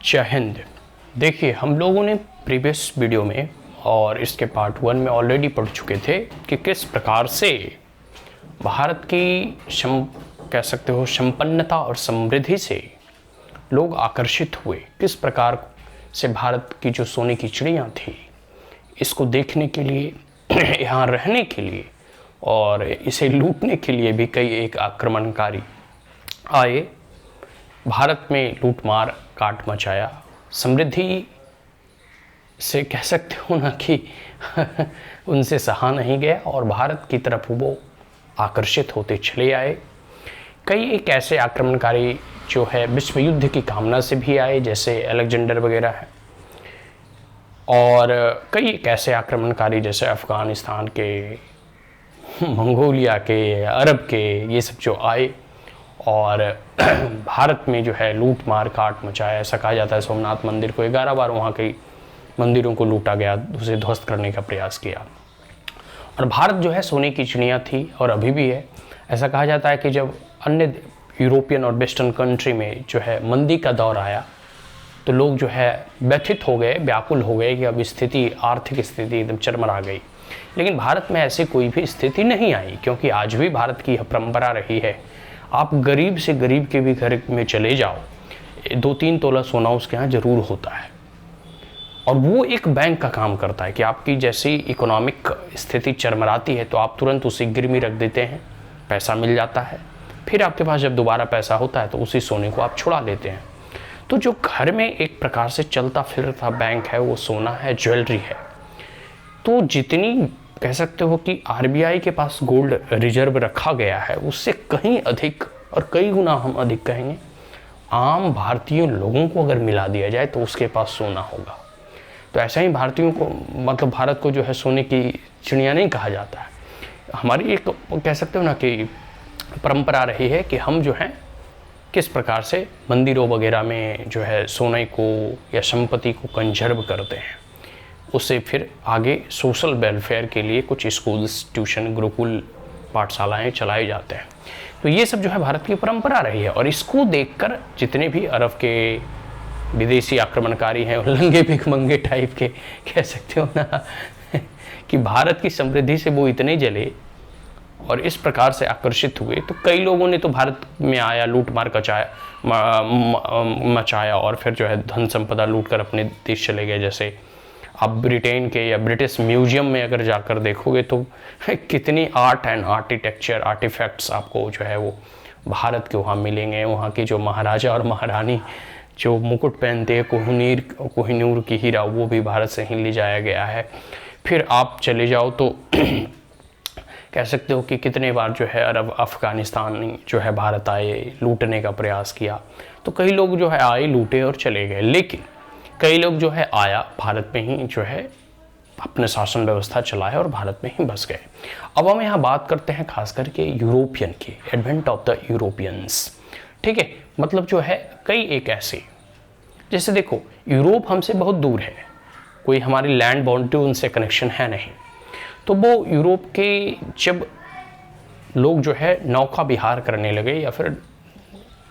जय हिंद। देखिए, हम लोगों ने प्रीवियस वीडियो में और इसके पार्ट 1 में ऑलरेडी पढ़ चुके थे कि किस प्रकार से भारत की कह सकते हो संपन्नता और समृद्धि से लोग आकर्षित हुए, किस प्रकार से भारत की जो सोने की चिड़ियाँ थी इसको देखने के लिए, यहाँ रहने के लिए और इसे लूटने के लिए भी कई एक आक्रमणकारी आए, भारत में लूटमार काट मचाया। समृद्धि से कह सकते हो ना कि उनसे सहा नहीं गया और भारत की तरफ वो आकर्षित होते चले आए। कई एक ऐसे आक्रमणकारी जो है विश्व युद्ध की कामना से भी आए, जैसे अलेक्जेंडर वगैरह है, और कई एक ऐसे आक्रमणकारी जैसे अफ़गानिस्तान के, मंगोलिया के, अरब के, ये सब जो आए और भारत में जो है लूट मार काट मचाया। ऐसा कहा जाता है सोमनाथ मंदिर को 11 बार वहाँ के मंदिरों को लूटा गया, उसे ध्वस्त करने का प्रयास किया। और भारत जो है सोने की चिड़िया थी और अभी भी है। ऐसा कहा जाता है कि जब अन्य यूरोपियन और वेस्टर्न कंट्री में जो है मंदी का दौर आया तो लोग जो है व्यथित हो गए, व्याकुल हो गए कि अब स्थिति, आर्थिक स्थिति एकदम चरमरा गई। लेकिन भारत में ऐसी कोई भी स्थिति नहीं आई, क्योंकि आज भी भारत की यह परंपरा रही है। आप गरीब से गरीब के भी घर में चले जाओ, 2-3 तोला सोना उसके यहाँ ज़रूर होता है। और वो एक बैंक का काम करता है कि आपकी जैसी इकोनॉमिक स्थिति चरमराती है तो आप तुरंत उसे गिरवी रख देते हैं, पैसा मिल जाता है, फिर आपके पास जब दोबारा पैसा होता है तो उसी सोने को आप छुड़ा लेते हैं। तो जो घर में एक प्रकार से चलता फिरता बैंक है वो सोना है, ज्वेलरी है। तो जितनी कह सकते हो कि आरबीआई के पास गोल्ड रिजर्व रखा गया है उससे कहीं अधिक और कई गुना हम अधिक कहेंगे आम भारतीय लोगों को अगर मिला दिया जाए तो उसके पास सोना होगा। तो ऐसा ही भारतीयों को, मतलब भारत को जो है सोने की चिड़िया नहीं कहा जाता है। हमारी एक कह सकते हो ना कि परंपरा रही है कि हम जो है किस प्रकार से मंदिरों वगैरह में जो है सोने को या संपत्ति को कंजर्व करते हैं, उससे फिर आगे सोशल वेलफेयर के लिए कुछ स्कूल्स, ट्यूशन, गुरुकुल, पाठशालाएं चलाए जाते हैं। तो ये सब जो है भारत की परंपरा रही है। और इसको देखकर जितने भी अरब के विदेशी आक्रमणकारी हैं, लंगे भिखमंगे टाइप के कह सकते हो ना कि भारत की समृद्धि से वो इतने जले और इस प्रकार से आकर्षित हुए। तो कई लोगों ने तो भारत में आया, लूट मार मचाया और फिर जो है धन संपदा लूट कर अपने देश चले गए। जैसे आप ब्रिटेन के या ब्रिटिश म्यूजियम में अगर जाकर देखोगे तो कितनी आर्ट एंड आर्किटेक्चर आर्टिफैक्ट्स आपको जो है वो भारत के वहाँ मिलेंगे। वहाँ के जो महाराजा और महारानी जो मुकुट पहनते हैं, कोहिनूर की हीरा, वो भी भारत से ही ले जाया गया है। फिर आप चले जाओ तो कह सकते हो कि कितने बार जो है अरब, अफ़गानिस्तान जो है भारत आए, लूटने का प्रयास किया। तो कई लोग जो है आए, लूटे और चले गए। लेकिन कई लोग जो है आया, भारत में ही जो है अपने शासन व्यवस्था चलाया और भारत में ही बस गए। अब हम यहाँ बात करते हैं खास करके यूरोपियन की, एडवेंट ऑफ द यूरोपियंस। ठीक है, मतलब जो है कई एक ऐसे, जैसे देखो यूरोप हमसे बहुत दूर है, कोई हमारी लैंड बाउंड्री उनसे कनेक्शन है नहीं। तो वो यूरोप के जब लोग जो है नौका विहार करने लगे या फिर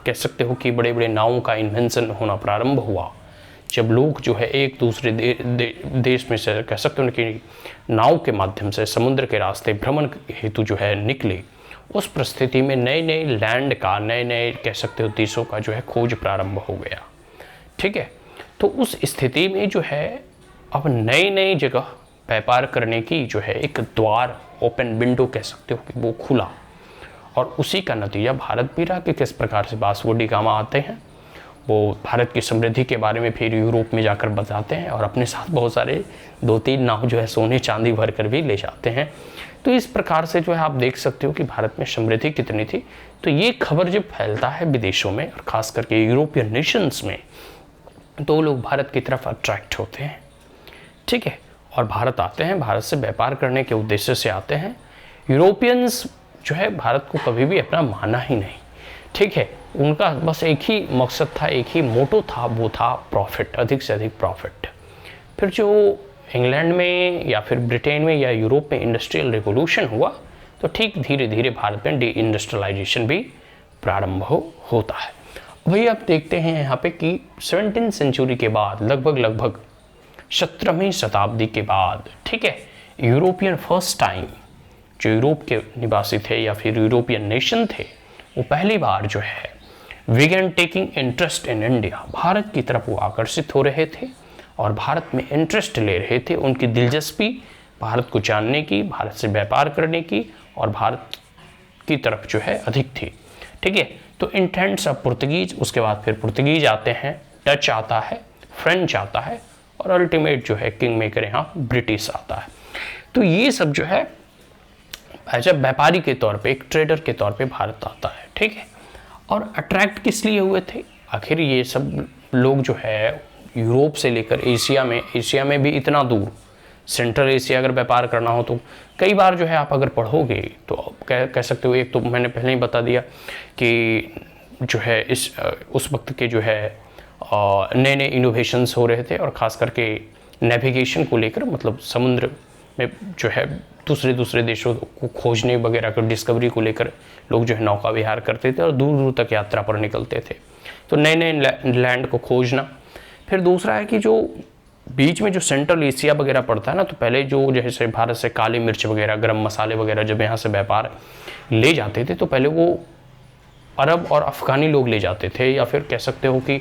कह सकते हो कि बड़े बड़े नावों का इन्वेंशन होना प्रारंभ हुआ, जब लोग जो है एक दूसरे देश में से कह सकते हो कि नाव के माध्यम से समुद्र के रास्ते भ्रमण हेतु जो है निकले, उस परिस्थिति में नए नए लैंड का, नए नए कह सकते हो देशों का जो है खोज प्रारंभ हो गया। ठीक है, तो उस स्थिति में जो है अब नई नई जगह व्यापार करने की जो है एक द्वार, ओपन विंडो कह सकते हो कि वो खुला। और उसी का नतीजा भारत भी रहा कि किस प्रकार से वास्को डी गामा आते हैं, वो भारत की समृद्धि के बारे में फिर यूरोप में जाकर बताते हैं और अपने साथ बहुत सारे 2-3 नाव जो है सोने चांदी भर कर भी ले जाते हैं। तो इस प्रकार से जो है आप देख सकते हो कि भारत में समृद्धि कितनी थी। तो ये खबर जब फैलता है विदेशों में और ख़ास करके यूरोपियन नेशंस में, तो लोग भारत की तरफ अट्रैक्ट होते हैं। ठीक है, और भारत आते हैं, भारत से व्यापार करने के उद्देश्य से आते हैं। यूरोपियंस जो है भारत को कभी भी अपना माना ही नहीं। ठीक है, उनका बस एक ही मकसद था, एक ही मोटो था, वो था प्रॉफिट, अधिक से अधिक प्रॉफिट। फिर जो इंग्लैंड में या फिर ब्रिटेन में या यूरोप में इंडस्ट्रियल रिवोल्यूशन हुआ तो ठीक धीरे धीरे भारत में डी इंडस्ट्रियलाइजेशन भी प्रारंभ होता है। वही आप देखते हैं यहाँ पे कि 17वीं सेंचुरी के बाद लगभग 17वीं शताब्दी के बाद, ठीक है, यूरोपियन फर्स्ट टाइम जो यूरोप के निवासी थे या फिर यूरोपियन नेशन थे, वो पहली बार जो है begin taking interest in India, भारत की तरफ वो आकर्षित हो रहे थे और भारत में इंटरेस्ट ले रहे थे। उनकी दिलचस्पी भारत को जानने की, भारत से व्यापार करने की और भारत की तरफ जो है अधिक थी, ठीक है। तो इंटेंट्स ऑफ पुर्तगीज, उसके बाद फिर पुर्तगीज आते हैं, डच आता है, फ्रेंच आता है और अल्टीमेट जो है किंग मेकर यहाँ ब्रिटिश आता है। तो ये सब जो है एज अ व्यापारी के तौर पे, एक ट्रेडर के तौर पे भारत आता है, ठीक है। और अट्रैक्ट किस लिए हुए थे? आखिर ये सब लोग जो है यूरोप से लेकर एशिया में भी इतना दूर, सेंट्रल एशिया अगर व्यापार करना हो तो कई बार जो है आप अगर पढ़ोगे तो कह सकते हो, एक तो मैंने पहले ही बता दिया कि जो है उस वक्त के जो है नए नए इनोवेशंस हो रहे थे और ख़ास करके नेविगेशन को लेकर, मतलब समुद्र में जो है दूसरे देशों को खोजने वगैरह को, डिस्कवरी को लेकर लोग जो है नौका विहार करते थे और दूर दूर तक यात्रा पर निकलते थे। तो नए नए लैंड को खोजना। फिर दूसरा है कि जो बीच में जो सेंट्रल एशिया वगैरह पड़ता है ना, तो पहले जो जैसे भारत से काली मिर्च वगैरह, गरम मसाले वगैरह जब यहाँ से व्यापार ले जाते थे तो पहले वो अरब और अफ़गानी लोग ले जाते थे, या फिर कह सकते हो कि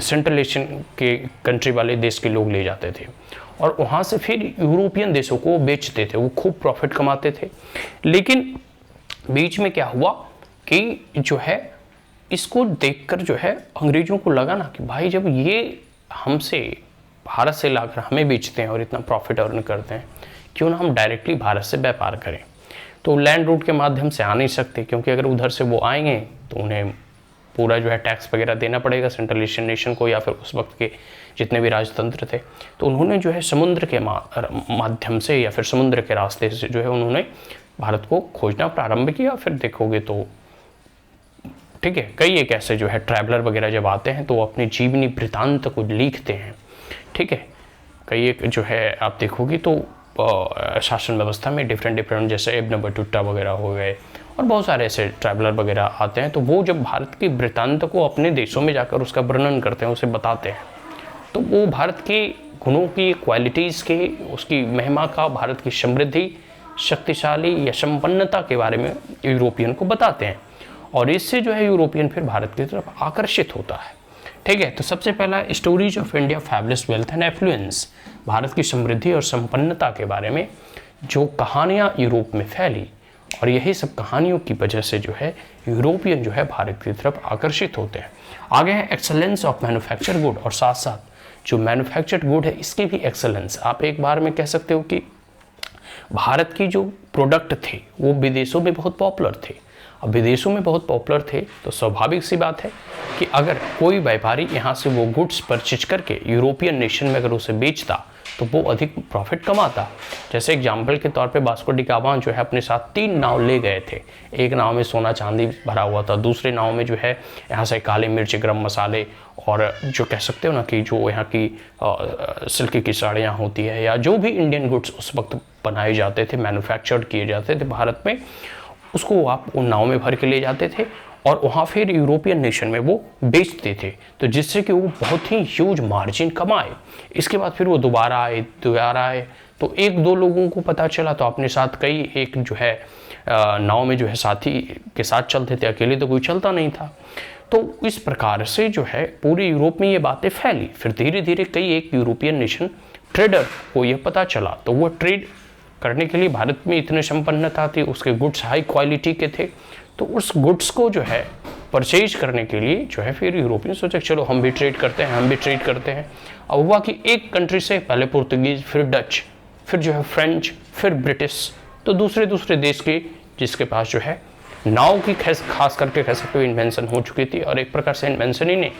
सेंट्रल एशियन के कंट्री वाले देश के लोग ले जाते थे और वहाँ से फिर यूरोपियन देशों को बेचते थे। वो खूब प्रॉफिट कमाते थे। लेकिन बीच में क्या हुआ कि जो है इसको देखकर जो है अंग्रेज़ों को लगा ना कि भाई जब ये हमसे भारत से लाकर हमें बेचते हैं और इतना प्रॉफिट अर्न करते हैं, क्यों ना हम डायरेक्टली भारत से व्यापार करें। तो लैंड रूट के माध्यम से आ नहीं सकते, क्योंकि अगर उधर से वो आएंगे तो उन्हें पूरा जो है टैक्स वगैरह देना पड़ेगा सेंट्रल एशियन नेशन को या फिर उस वक्त के जितने भी राजतंत्र थे। तो उन्होंने जो है समुद्र के माध्यम से या फिर समुद्र के रास्ते से जो है उन्होंने भारत को खोजना प्रारंभ किया। फिर देखोगे तो ठीक है, कई एक ऐसे जो है ट्रैवलर वगैरह जब आते हैं तो वो अपनी जीवनी वृत्तांत को लिखते हैं, ठीक है। कई एक जो है आप देखोगे तो शासन व्यवस्था में डिफरेंट जैसे इब्न बटुता वगैरह हो गए और बहुत सारे ऐसे ट्रैवलर वगैरह आते हैं, तो वो जब भारत की वृत्तांत को अपने देशों में जाकर उसका वर्णन करते हैं, उसे बताते हैं, तो वो भारत के गुणों की, क्वालिटीज़ के, उसकी महिमा का, भारत की समृद्धि, शक्तिशाली या संपन्नता के बारे में यूरोपियन को बताते हैं और इससे जो है यूरोपियन फिर भारत की तरफ आकर्षित होता है, ठीक है। तो सबसे पहला stories of India fabulous wealth and affluence, Bharat की समृद्धि और संपन्नता के बारे में जो कहानियाँ यूरोप में फैली और यही सब कहानियों की वजह से जो है यूरोपियन जो है भारत की तरफ आकर्षित होते हैं। आगे है एक्सेलेंस ऑफ मैन्युफैक्चर गुड, और साथ साथ जो मैन्युफैक्चर्ड गुड है इसकी भी एक्सेलेंस। आप एक बार में कह सकते हो कि भारत की जो प्रोडक्ट थे वो विदेशों में बहुत पॉपुलर थे। अब विदेशों में बहुत पॉपुलर थे तो स्वाभाविक सी बात है कि अगर कोई व्यापारी यहाँ से वो गुड्स परचेज करके यूरोपियन नेशन में अगर उसे बेचता तो वो अधिक प्रॉफिट कमाता। जैसे एग्जाम्पल के तौर पे वास्को डी गामा जो है अपने साथ 3 नाव ले गए थे। एक नाव में सोना चांदी भरा हुआ था, दूसरे नाव में जो है यहाँ से काली मिर्च, गरम मसाले और जो कह सकते हो ना कि जो यहाँ की सिल्क की साड़ियाँ होती है या जो भी इंडियन गुड्स उस वक्त बनाए जाते थे, मैन्युफैक्चर्ड किए जाते थे भारत में, उसको आप उन नाव में भर के ले जाते थे और वहाँ फिर यूरोपियन नेशन में वो बेचते थे, तो जिससे कि वो बहुत ही ह्यूज मार्जिन कमाए। इसके बाद फिर वो दोबारा आए तो 1-2 लोगों को पता चला तो अपने साथ कई एक जो है नाव में जो है साथी के साथ चलते थे, अकेले तो कोई चलता नहीं था। तो इस प्रकार से जो है पूरे यूरोप में ये बातें फैली। फिर धीरे धीरे कई एक यूरोपियन नेशन ट्रेडर को ये पता चला तो वो ट्रेड करने के लिए भारत में इतने संपन्नता थी, उसके गुड्स हाई क्वालिटी के थे, तो उस गुड्स को जो है परचेज करने के लिए जो है फिर यूरोपियन सोचे चलो हम भी ट्रेड करते हैं। अब हुआ कि एक कंट्री से पहले पुर्तगीज, फिर डच, फिर जो है फ्रेंच, फिर ब्रिटिश, तो दूसरे देश के जिसके पास जो है नाव की खास करके कह सकते हो इन्वेंशन हो चुकी थी। और एक प्रकार से इन्वेंशन ही नहीं,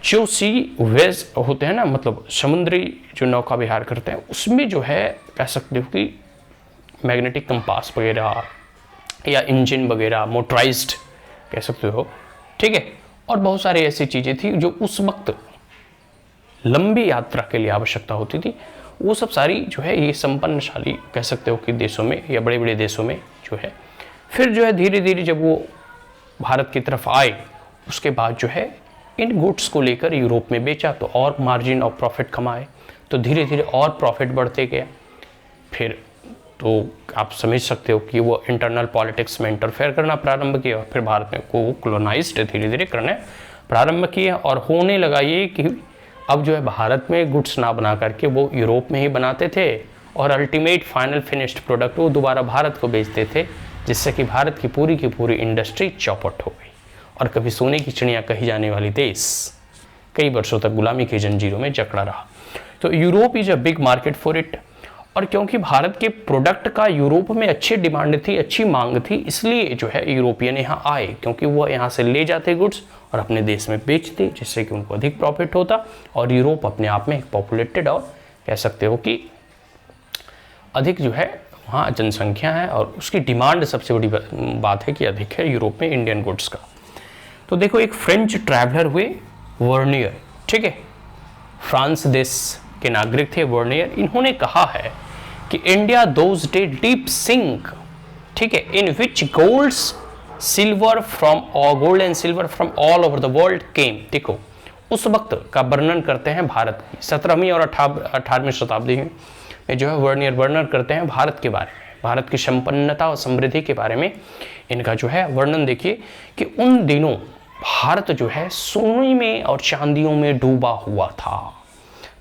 जो सी वेज होते हैं ना, मतलब समुद्री जो नौका विहार करते हैं, उसमें जो है कह सकते हो कि मैग्नेटिक कंपास वगैरह या इंजन वगैरह मोटराइज्ड कह सकते हो, ठीक है। और बहुत सारी ऐसी चीज़ें थी जो उस वक्त लंबी यात्रा के लिए आवश्यकता होती थी, वो सब सारी जो है ये संपन्नशाली कह सकते हो कि देशों में या बड़े बड़े देशों में जो है फिर जो है धीरे धीरे जब वो भारत की तरफ आए, उसके बाद जो है इन गुड्स को लेकर यूरोप में बेचा तो और मार्जिन और प्रॉफिट कमाए, तो धीरे धीरे और प्रॉफिट बढ़ते गया। फिर तो आप समझ सकते हो कि वो इंटरनल पॉलिटिक्स में इंटरफेयर करना प्रारंभ किया और फिर भारत में को कोलोनाइज्ड धीरे धीरे करने प्रारंभ किया। और होने लगा ये कि अब जो है भारत में गुड्स ना बना करके वो यूरोप में ही बनाते थे और अल्टीमेट फाइनल फिनिश्ड प्रोडक्ट वो दोबारा भारत को बेचते थे, जिससे कि भारत की पूरी इंडस्ट्री चौपट हो गई और कभी सोने की चिड़िया कही जाने वाली देश कई वर्षों तक गुलामी की जंजीरों में जकड़ा रहा। तो Europe is a big market for it. और क्योंकि भारत के प्रोडक्ट का यूरोप में अच्छी डिमांड थी, अच्छी मांग थी, इसलिए जो है यूरोपियन यहाँ आए, क्योंकि वो यहाँ से ले जाते गुड्स और अपने देश में बेचते, जिससे कि उनको अधिक प्रॉफिट होता और यूरोप अपने आप में एक पॉपुलेटेड और कह सकते हो कि अधिक जो है वहाँ जनसंख्या है और उसकी डिमांड सबसे बड़ी बात है कि अधिक है यूरोप में इंडियन गुड्स का। तो देखो एक फ्रेंच ट्रैवलर हुए वर्नियर, ठीक है, फ्रांस देश के नागरिक थे वर्नियर। इन्होंने कहा है कि India those day deep sink, ठीक है, in which gold and silver from all over the world came. देखो उस वक्त का वर्णन करते हैं भारत की 17वीं और 18वीं शताब्दी में जो है वर्नियर वर्णन करते हैं भारत के बारे में, भारत की संपन्नता और समृद्धि के बारे में इनका जो है वर्णन देखिए कि उन दिनों भारत जो है सोने में और चांदियों में डूबा हुआ था,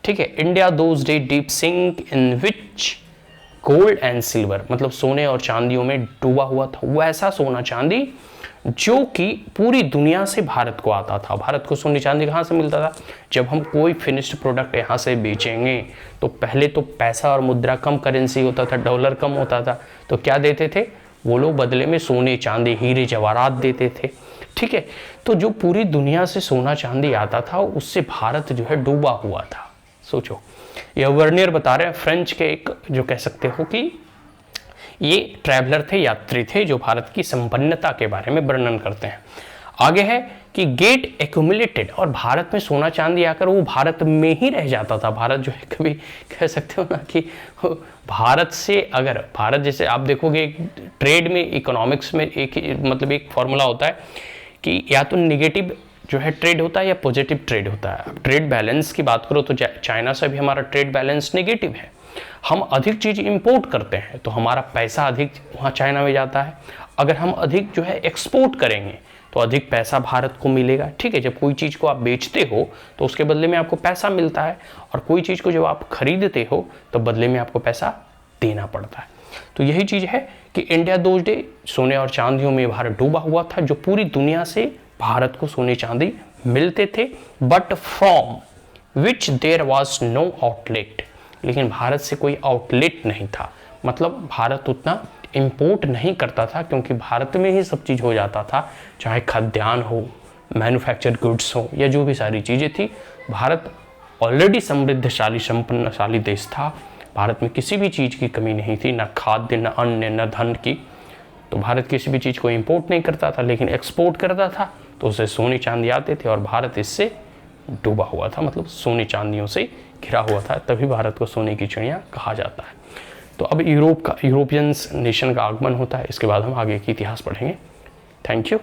ठीक है। India those day deep sink in which gold and silver, मतलब सोने और चांदियों में डूबा हुआ था, वैसा सोना चांदी जो कि पूरी दुनिया से भारत को आता था। भारत को सोने चांदी कहाँ से मिलता था? जब हम कोई फिनिश्ड प्रोडक्ट यहाँ से बेचेंगे तो पहले तो पैसा और मुद्रा कम करेंसी होता था, डॉलर कम होता था, तो क्या देते थे वो लोग? बदले में सोने चांदी हीरे जवाहरात देते थे, ठीक है। तो जो पूरी दुनिया से सोना चांदी आता था उससे भारत जो है डूबा हुआ था। सोचो, यह वर्नियर बता रहे हैं, फ्रेंच के एक जो कह सकते हो कि ये ट्रैवलर थे, यात्री थे, जो भारत की संपन्नता के बारे में वर्णन करते हैं। आगे है कि गेट एक्यूमुलेटेड, और भारत में सोना चांदी आकर वो भारत में ही रह जाता था। भारत जो है कभी कह सकते हो ना कि भारत से, अगर भारत जैसे आप देखोगे ट्रेड में, इकोनॉमिक्स में एक मतलब एक फॉर्मूला होता है कि या तो निगेटिव जो है ट्रेड होता है या पॉजिटिव ट्रेड होता है। अब ट्रेड बैलेंस की बात करो तो चाइना से भी हमारा ट्रेड बैलेंस नेगेटिव है। हम अधिक चीज इंपोर्ट करते हैं तो हमारा पैसा अधिक वहाँ चाइना में जाता है। अगर हम अधिक जो है एक्सपोर्ट करेंगे तो अधिक पैसा भारत को मिलेगा, ठीक है। जब कोई चीज़ को आप बेचते हो तो उसके बदले में आपको पैसा मिलता है, और कोई चीज़ को जब आप खरीदते हो तो बदले में आपको पैसा देना पड़ता है। तो यही चीज़ है कि इंडिया दोज डे सोने और चांदियों में भारत डूबा हुआ था, जो पूरी दुनिया से भारत को सोने चांदी मिलते थे, but from which there was no outlet, लेकिन भारत से कोई आउटलेट नहीं था। मतलब भारत उतना इंपोर्ट नहीं करता था, क्योंकि भारत में ही सब चीज़ हो जाता था, चाहे खाद्यान्न हो, मैन्युफैक्चर्ड गुड्स हो, या जो भी सारी चीज़ें थी। भारत ऑलरेडी समृद्धशाली संपन्नशाली देश था, भारत में किसी भी चीज़ की कमी नहीं थी, न खाद्य, न अन्न, न धन की। तो भारत किसी भी चीज़ को इंपोर्ट नहीं करता था, लेकिन एक्सपोर्ट करता था, तो उसे सोने चांदी आते थे, और भारत इससे डूबा हुआ था, मतलब सोने चांदियों से घिरा हुआ था। तभी भारत को सोने की चिड़िया कहा जाता है। तो अब यूरोपियंस नेशन का आगमन होता है। इसके बाद हम आगे की इतिहास पढ़ेंगे। Thank you.